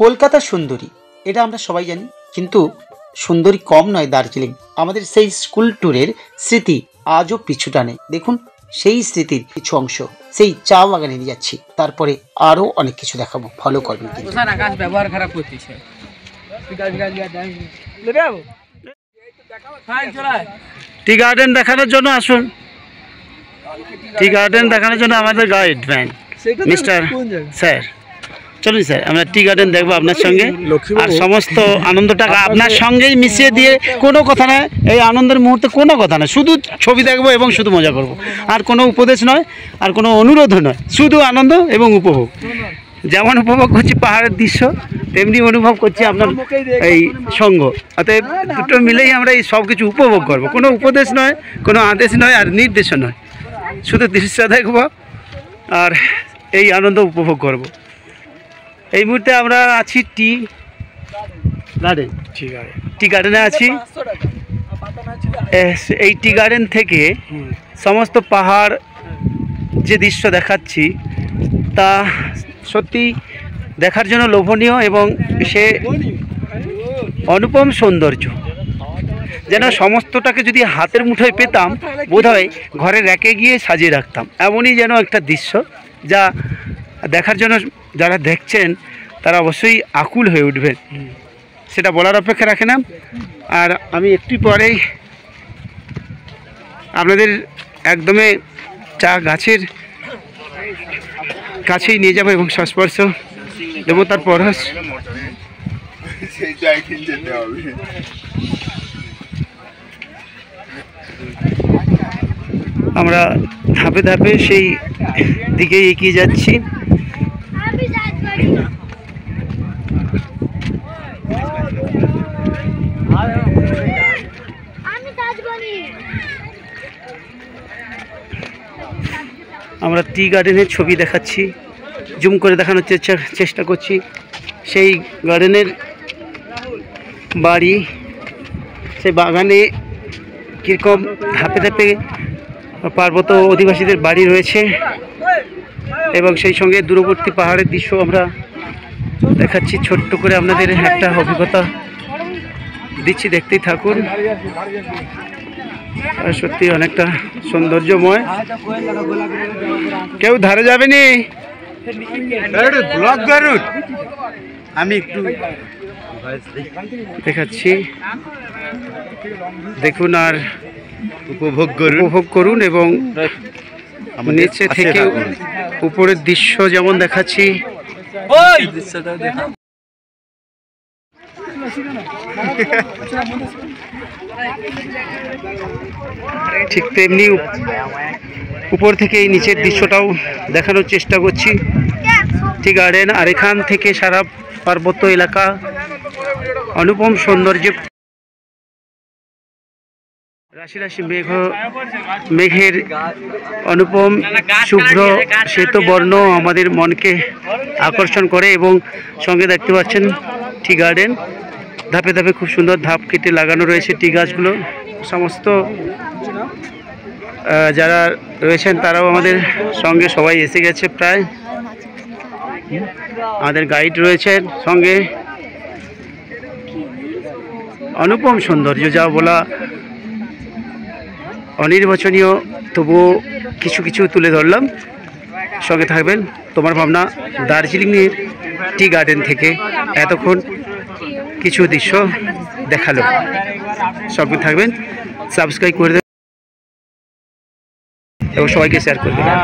কলকাতা সুন্দরী, এটা আমরা সবাই জানি, কিন্তু সুন্দরী কম নয় দার্জিলিং। আমাদের সেই স্কুল ট্যুরের স্মৃতি আজও পিছু টানে। দেখুন সেই স্মৃতির কিছু অংশ, সেই চা বাগানে নিয়ে যাচ্ছি, তারপরে আরও অনেক কিছু দেখাবো, ফলো করবেন। আকাশ ব্যবহার খারাপ করতেছে। টি গার্ডেন দেখানোর জন্য আসুন, টি গার্ডেন দেখানোর জন্য আমাদের গাইড ম্যান মিস্টার স্যার। চলুন স্যার, আমরা টি গার্ডেন দেখবো আপনার সঙ্গে, আর সমস্ত আনন্দটা আপনার সঙ্গেই মিশিয়ে দিয়ে কোনো কথা নয়, এই আনন্দের মুহূর্তে কোনো কথা নয়, শুধু ছবি দেখবো এবং শুধু মজা করব, আর কোনো উপদেশ নয়, আর কোনো অনুরোধও নয়, শুধু আনন্দ এবং উপভোগ। যেমন উপভোগ করছি পাহাড়ের দৃশ্য, তেমনি অনুভব করছি আপনার এই সঙ্গ। অতএব দুটো মিলেই আমরা এই সব কিছু উপভোগ করবো, কোনো উপদেশ নয়, কোনো আদেশ নয়, আর নির্দেশও নয়, শুধু দৃশ্য দেখব আর এই আনন্দ উপভোগ করব। এই মুহূর্তে আমরা আছি টি গার্ডেনে আছি। এই টি গার্ডেন থেকে সমস্ত পাহাড় যে দৃশ্য দেখাচ্ছি তা সত্যি দেখার জন্য লোভনীয়, এবং সে অনুপম সৌন্দর্য, যেন সমস্তটাকে যদি হাতের মুঠোয় পেতাম বোধহয় ঘরে রেখে গিয়ে সাজিয়ে রাখতাম। এমনই যেন একটা দৃশ্য, যা দেখার জন্য যারা দেখছেন তারা অবশ্যই আকুল হয়ে উঠবেন, সেটা বলার অপেক্ষা রাখে না। আর আমি একটু পরেই আপনাদের একদমে চা গাছের কাছেই নিয়ে যাব এবং সংস্পর্শ দেবো তার পরশ। আমরা ধাপে ধাপে সেই দিকে এগিয়ে যাচ্ছি। আমরা টি গার্ডেনের ছবি দেখাচ্ছি, জুম করে দেখানোর চেষ্টা করছি সেই গার্ডেনের বাড়ি, সেই বাগানে কীরকম ধাপে ধাপে পার্বত্য অধিবাসীদের বাড়ি রয়েছে, এবং সেই সঙ্গে দূরবর্তী পাহাড়ের দৃশ্য আমরা দেখাচ্ছি। ছোট্ট করে আপনাদের একটা অভিজ্ঞতা দিচ্ছি, দেখতেই থাকুন। সত্যি অনেকটা সৌন্দর্যময়। কেউ ধারে যাবেনি, আমি একটু দেখাচ্ছি, দেখুন আর উপভোগ করুন, এবং নিচে থেকে উপরের দৃশ্য যেমন দেখাচ্ছি ঠিক তেমনি উপর থেকে এই নিচের দৃশ্যটাও দেখানোর চেষ্টা করছি। টি গার্ডেন, আর এখান থেকে সারা পার্বত্য এলাকা অনুপম সৌন্দর্যে, রাশি রাশি মেঘের অনুপম শুভ্র শ্বেত বর্ণ আমাদের মনকে আকর্ষণ করে, এবং সঙ্গে দেখতে পাচ্ছেন টি গার্ডেন, ধাপে ধাপে খুব সুন্দর ধাপ কেটে লাগানো রয়েছে টি গাছগুলো। সমস্ত যারা রয়েছেন তারাও আমাদের সঙ্গে সবাই এসে গেছে প্রায়। আমাদের গাইড রয়েছেন সঙ্গে। অনুপম সৌন্দর্য, যা বলা অনির্বাচনীয়, তবুও কিছু কিছু তুলে ধরলাম। সঙ্গে থাকবেন তোমার ভাবনা দার্জিলিংয়ের টি গার্ডেন থেকে এতক্ষণ কিছু দৃশ্য দেখালো। সঙ্গে থাকবেন, সাবস্ক্রাইব করে দেবেন এবং সবাইকে শেয়ার করে দেবেন।